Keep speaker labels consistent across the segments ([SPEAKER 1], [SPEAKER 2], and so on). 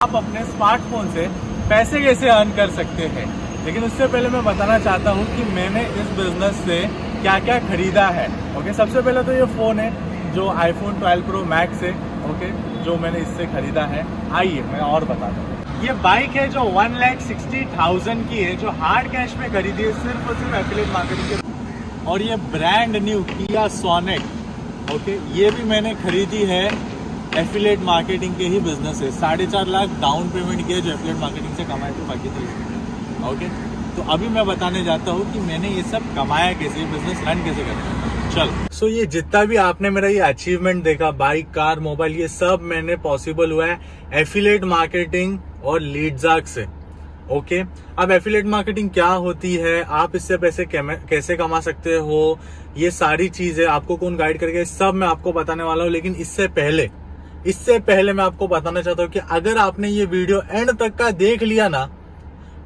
[SPEAKER 1] आप अपने स्मार्टफोन से पैसे कैसे अर्न कर सकते हैं। लेकिन उससे पहले मैं बताना चाहता हूँ कि मैंने इस बिजनेस से क्या क्या खरीदा है। ओके, सबसे पहले तो ये फ़ोन है जो iPhone 12 Pro Max है। ओके, जो मैंने इससे खरीदा है। आइए मैं और बताता हूँ। ये बाइक है जो 1,60,000 की है, जो हार्ड कैश में खरीदी है सिर्फ और सिर्फ एफिलिएट मार्केटिंग के। और ये ब्रांड न्यू किया सोनेट, ओके, ये भी मैंने खरीदी है एफिलिएट मार्केटिंग के ही बिजनेस है। 4.5 लाख डाउन पेमेंट किया जो एफिलिएट मार्केटिंग से कमाए थे, बाकी तो ओके। तो अभी मैं बताने जाता हूँ कि मैंने ये सब कमाया कैसे, बिजनेस रन कैसे करना है। चल सो ये जितना भी आपने मेरा ये अचीवमेंट देखा, बाइक, कार, मोबाइल, ये सब मैंने पॉसिबल हुआ है एफिलिएट मार्केटिंग और लीडजार्क से। ओके, अब एफिलिएट मार्केटिंग क्या होती है, आप इससे पैसे कैसे कमा सकते हो, ये सारी चीजें आपको कौन गाइड करेगा, सब मैं आपको बताने वाला हूँ। लेकिन इससे पहले मैं आपको बताना चाहता हूँ कि अगर आपने ये वीडियो एंड तक का देख लिया ना,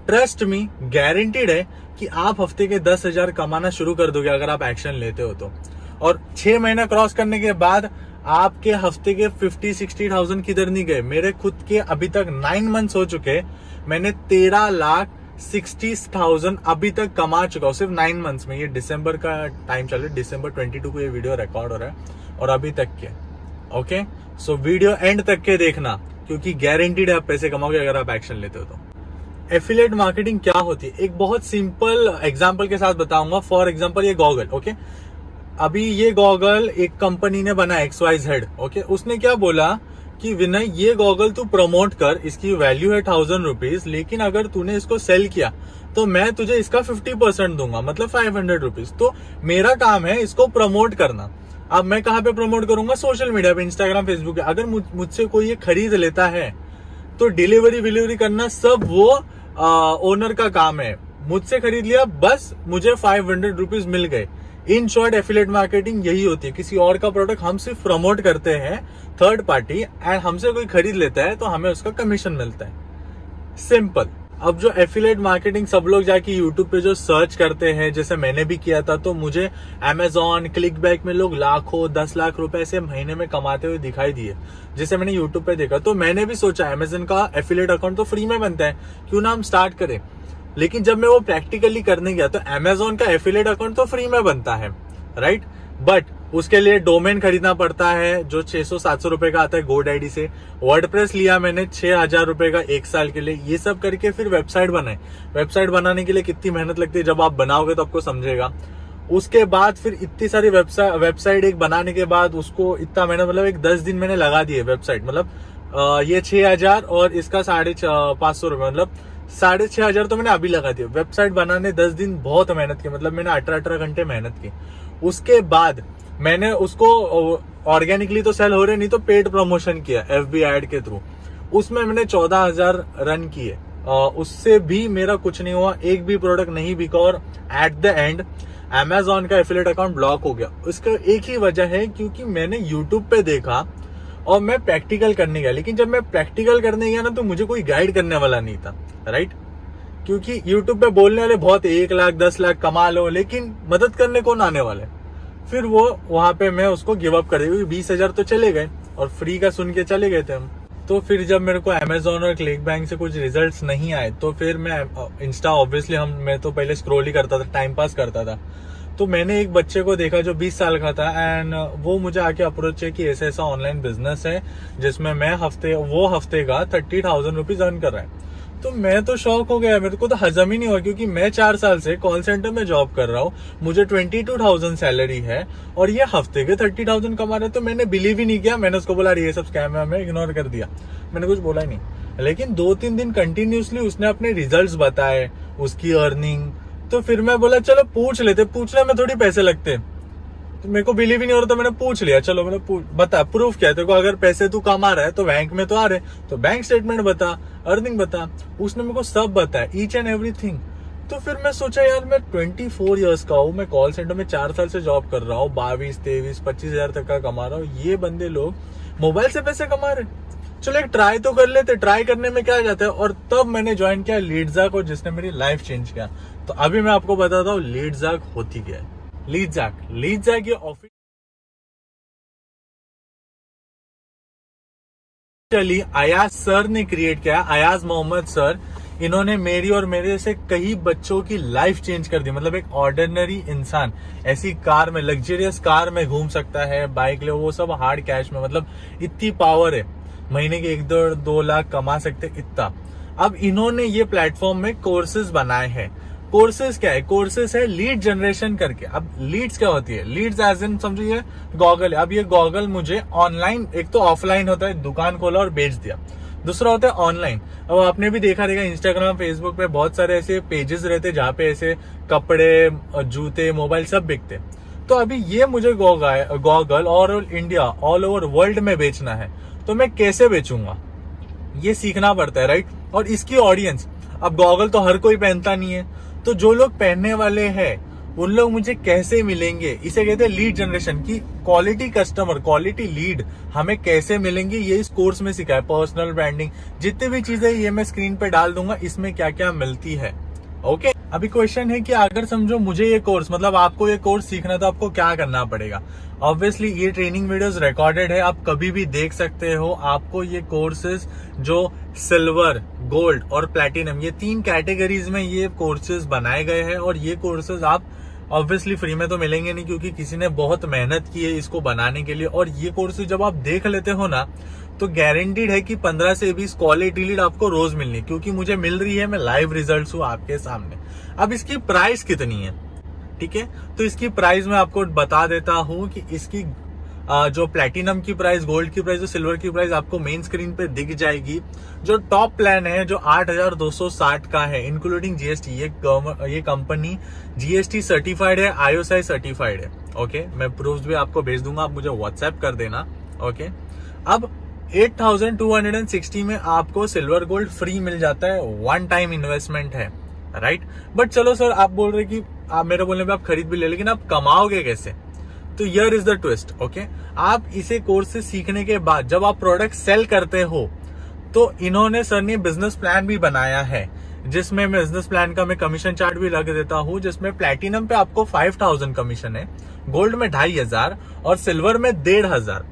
[SPEAKER 1] ट्रस्ट मी, गारंटीड है कि आप हफ्ते के 10,000 कमाना शुरू कर दोगे अगर आप एक्शन लेते हो तो। और 6 महीना क्रॉस करने के बाद आपके हफ्ते के 50-60,000 किधर नहीं गए। मेरे खुद के अभी तक 9 मंथ्स हो चुके, मैंने 13,60,000 अभी तक कमा चुका हूँ सिर्फ 9 मंथ्स में। ये दिसंबर का टाइम चल रहा है, दिसंबर 22 को ये वीडियो रिकॉर्ड हो रहा है और अभी तक के। ओके, सो वीडियो एंड तक के देखना क्योंकि गारंटीड है आप पैसे कमाओगे अगर आप एक्शन लेते हो तो। एफिलिएट मार्केटिंग क्या होती है, एक बहुत सिंपल एग्जांपल के साथ बताऊंगा। फॉर एग्जांपल ये गॉगल, ओके, अभी ये गॉगल एक कंपनी ने बना XYZ, ओके, उसने क्या बोला कि विनय ये गॉगल तू प्रमोट कर, इसकी वैल्यू है 1000 रुपीज, लेकिन अगर तूने इसको सेल किया तो मैं तुझे इसका 50% दूंगा, मतलब 500 रुपीज। तो मेरा काम है इसको प्रमोट करना। अब मैं कहाँ पे प्रमोट करूंगा, सोशल मीडिया पे, इंस्टाग्राम, फेसबुक पे। अगर मुझसे कोई ये खरीद लेता है तो डिलीवरी करना सब वो ओनर का काम है। मुझसे खरीद लिया, बस मुझे 500 रुपीज मिल गए। इन शॉर्ट एफिलिएट मार्केटिंग यही होती है। किसी और का प्रोडक्ट हम सिर्फ प्रमोट करते हैं थर्ड पार्टी, एंड हमसे कोई खरीद लेता है तो हमें उसका कमीशन मिलता है। सिंपल। अब जो एफिलिएट मार्केटिंग सब लोग जाके यूट्यूब पे जो सर्च करते हैं, जैसे मैंने भी किया था, तो मुझे अमेजॉन, क्लिकबैक में लोग लाखों 10 लाख रुपए से महीने में कमाते हुए दिखाई दिए, जिसे मैंने यूट्यूब पे देखा। तो मैंने भी सोचा अमेजॉन का एफिलिएट अकाउंट तो फ्री में बनता है, क्यों ना हम स्टार्ट करें। लेकिन जब मैं वो प्रैक्टिकली करने गया तो अमेजॉन का एफिलिएट अकाउंट तो फ्री में बनता है, राइट, बट उसके लिए डोमेन खरीदना पड़ता है जो 600-700 रुपए का आता है GoDaddy से। वर्डप्रेस लिया मैंने 6,000 रुपए का 1 साल के लिए। ये सब करके फिर वेबसाइट बनाए। वेबसाइट बनाने के लिए कितनी मेहनत लगती है जब आप बनाओगे तो आपको समझेगा। उसके बाद फिर इतनी सारी वेबसाइट एक बनाने के बाद उसको इतना मेहनत, मतलब एक 10 दिन मैंने लगा दिए वेबसाइट, मतलब ये 6,000 और इसका 550 रुपए, मतलब 6,500 तो मैंने अभी लगा दिया। वेबसाइट बनाने 10 दिन बहुत मेहनत की, मतलब मैंने 18 घंटे मेहनत की। उसके बाद मैंने उसको ऑर्गेनिकली तो सेल हो रहे, नहीं तो पेड प्रमोशन किया FB एड के थ्रू। उसमें मैंने 14,000 रन किए, उससे भी मेरा कुछ नहीं हुआ, एक भी प्रोडक्ट नहीं बिका। और एट द एंड अमेजॉन का एफिलिएट अकाउंट ब्लॉक हो गया। उसका एक ही वजह है, क्योंकि मैंने यूट्यूब पे देखा और मैं प्रैक्टिकल करने गया। लेकिन जब मैं प्रैक्टिकल करने गया ना, तो मुझे कोई गाइड करने वाला नहीं था, राइट, क्योंकि यूट्यूब पे बोलने वाले बहुत, 1 लाख 10 लाख कमा लो, लेकिन मदद करने कौन आने वाले। फिर वो वहां पे मैं उसको गिव अप कर दिया, क्योंकि 20,000 तो चले गए और फ्री का सुन के चले गए थे हम। तो फिर जब मेरे को अमेजॉन और क्लिकबैंक से कुछ रिजल्ट्स नहीं आए, तो फिर मैं इंस्टा, ऑब्वियसली मैं तो पहले स्क्रॉल ही करता था, टाइम पास करता था। तो मैंने एक बच्चे को देखा जो 20 साल का था, एंड वो मुझे आके अप्रोच किया कि ऐसा ऑनलाइन बिजनेस है जिसमें मैं हफ्ते का 30,000 रुपीज अर्न कर रहा है। तो मैं तो शॉक हो गया, मेरे को तो हजम ही नहीं हुआ, क्योंकि मैं 4 साल से कॉल सेंटर में जॉब कर रहा हूँ, मुझे 22,000 सैलरी है और ये हफ्ते के 30,000 कमा रहे। तो मैंने बिलीव ही नहीं किया। मैंने उसको बोला ये सब स्कैम है, मैं इग्नोर कर दिया, मैंने कुछ बोला ही नहीं। लेकिन 2-3 दिन कंटिन्यूसली उसने अपने रिजल्ट्स बताए, उसकी अर्निंग। तो फिर मैं बोला चलो पूछ लेते, पूछने में थोड़ी पैसे लगते। तो मेरे को बिलीव ही नहीं हो रहा, तो मैंने पूछ लिया, चलो मैंने बता प्रूफ क्या है तेरे को, अगर पैसे तू कमा रहा है तो बैंक में तो आ रहे, तो बैंक स्टेटमेंट बता, अर्निंग बता। उसने मेरे को सब बताया, ईच एंड एवरीथिंग। तो फिर मैं सोचा यार, मैं 24 इयर्स का हूँ, मैं कॉल सेंटर में 4 साल से जॉब कर रहा हूँ, 22, 23, 25,000 तक का कमा रहा हूँ। ये बंदे लोग मोबाइल से पैसे कमा रहे, चलो एक ट्राई तो कर लेते। ट्राई करने में क्या जाता है। और तब मैंने ज्वाइन किया लीडजार्क को, जिसने मेरी लाइफ चेंज किया। तो अभी मैं आपको बताता हूँ लीडजार्क होती क्या है। लीडजार्क ये ऑफिस चलिए अयाज सर ने क्रिएट किया, अयाज मोहम्मद सर। इन्होंने मेरी और मेरे से कई बच्चों की लाइफ चेंज कर दी। मतलब एक ऑर्डिनरी इंसान ऐसी कार में, लग्जरियस कार में घूम सकता है, बाइक ले, वो सब हार्ड कैश में। मतलब इतनी पावर है, महीने के 1-2 लाख कमा सकते इतना। अब इन्होंने ये प्लेटफॉर्म में कोर्सेज बनाए हैं। कोर्सेज क्या है? कोर्सेज है लीड जनरेशन करके। अब लीड्स क्या होती है? लीड्स एज इन समझिए गॉगल है। अब ये गॉगल मुझे ऑनलाइन, एक तो ऑफलाइन होता है, दुकान खोला और बेच दिया, दूसरा होता है ऑनलाइन। अब आपने भी देखा रहेगा इंस्टाग्राम, फेसबुक पे बहुत सारे ऐसे पेजेस रहते जहाँ पे ऐसे कपड़े, जूते, मोबाइल सब बिकते। तो अभी ये मुझे goggle all India, all over world में बेचना है, तो मैं कैसे बेचूंगा? ये सीखना पड़ता है, राइट? और इसकी ऑडियंस, अब गॉगल तो हर कोई पहनता नहीं है, तो जो लोग पहनने वाले हैं उन लोग मुझे कैसे मिलेंगे? इसे कहते हैं लीड जनरेशन की। क्वालिटी कस्टमर, क्वालिटी लीड हमें कैसे मिलेंगे, ये इस कोर्स में सिखाया। पर्सनल ब्रांडिंग, जितने भी चीजें ये मैं स्क्रीन पे डाल दूंगा, इसमें क्या क्या मिलती है। ओके, अभी क्वेश्चन है कि अगर समझो मुझे ये कोर्स, मतलब आपको ये कोर्स सीखना, तो आपको क्या करना पड़ेगा? ऑब्वियसली ये ट्रेनिंग वीडियोस रिकॉर्डेड है, आप कभी भी देख सकते हो। आपको ये कोर्सेज जो सिल्वर, गोल्ड और प्लैटिनम, ये 3 कैटेगरीज में ये कोर्सेज बनाए गए हैं। और ये कोर्सेज आप ऑब्वियसली फ्री में तो मिलेंगे नहीं, क्योंकि किसी ने बहुत मेहनत की है इसको बनाने के लिए। और ये कोर्सेज जब आप देख लेते हो ना, तो गारंटीड है कि 15 से 20 क्वालिटी लीड आपको रोज मिलनी, क्योंकि मुझे मिल रही है, मैं लाइव रिजल्ट्स हूं आपके सामने। अब इसकी प्राइस कितनी है, ठीक है? तो इसकी प्राइस मैं आपको बता देता हूं कि इसकी जो प्लैटिनम की प्राइस, गोल्ड की प्राइस और सिल्वर की प्राइस आपको मेन स्क्रीन पे दिख जाएगी। जो टॉप प्लान है, जो 8,260 का है इंक्लूडिंग जीएसटी, ये कंपनी जीएसटी सर्टिफाइड है, आईओएसआई सर्टिफाइड है। ओके, मैं प्रूफ भी आपको भेज दूंगा, आप मुझे व्हाट्सएप कर देना। ओके, अब 8,260 में आपको सिल्वर गोल्ड फ्री मिल जाता है, वन टाइम इन्वेस्टमेंट है, राइट? बट चलो सर, आप बोल रहे कि आप मेरे बोलने पे आप खरीद भी ले, लेकिन आप कमाओगे कैसे? तो here is the twist. Okay, आप इसे कोर्स से सीखने के बाद जब आप प्रोडक्ट सेल करते हो, तो इन्होंने सर ने बिजनेस प्लान भी बनाया है, जिसमें बिजनेस प्लान का मैं कमीशन चार्ट भी लगा देता हूं, जिसमें प्लैटिनम पे आपको 5,000 कमीशन है, गोल्ड में 2,500 और सिल्वर में 1,500।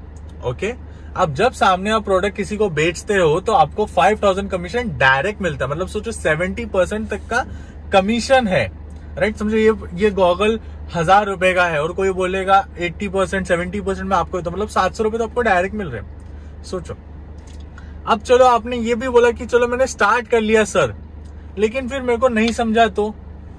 [SPEAKER 1] ओके, अब जब सामने आप प्रोडक्ट किसी को बेचते हो, तो आपको 5,000 कमीशन डायरेक्ट मिलता है। मतलब सोचो 70% तक का कमीशन है, राइट? समझो ये गॉगल 1,000 रुपए का है और कोई बोलेगा 80%, 70% में आपको, तो मतलब 700 रुपए तो आपको डायरेक्ट मिल रहे हैं। सोचो। अब चलो, आपने ये भी बोला कि चलो मैंने स्टार्ट कर लिया सर, लेकिन फिर मेरे को नहीं समझा तो,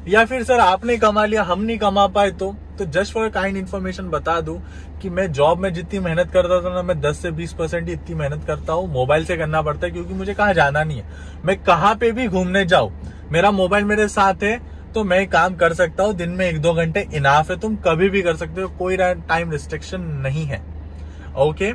[SPEAKER 1] या फिर सर आपने कमा लिया, हम नहीं कमा पाए तो जस्ट फॉर काइंड इन्फॉर्मेशन बता दूं कि मैं जॉब में जितनी मेहनत करता था ना, मैं 10 से 20% ही इतनी मेहनत करता हूँ। मोबाइल से करना पड़ता है, क्योंकि मुझे कहाँ जाना नहीं है, मैं कहाँ पे भी घूमने जाऊं, मेरा मोबाइल मेरे साथ है, तो मैं काम कर सकता हूँ। दिन में 1-2 घंटे इनाफ है, तुम कभी भी कर सकते हो, कोई टाइम रिस्ट्रिक्शन नहीं है। ओके,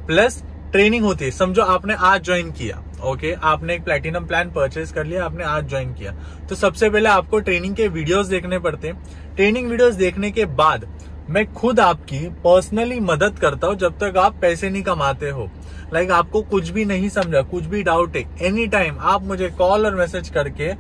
[SPEAKER 1] प्लस ट्रेनिंग होती है। समझो आपने आज ज्वाइन किया, ओके, आपने एक प्लैटिनम प्लान परचेज कर लिया, आपने आज ज्वाइन किया, तो सबसे पहले आपको ट्रेनिंग के वीडियोस देखने पड़ते हैं। ट्रेनिंग वीडियोस देखने के बाद मैं खुद आपकी पर्सनली मदद करता हूं जब तक आप पैसे नहीं कमाते हो। लाइक आपको कुछ भी नहीं समझा, कुछ भी डाउट है, एनी टाइम आप मुझे कॉल और मैसेज करके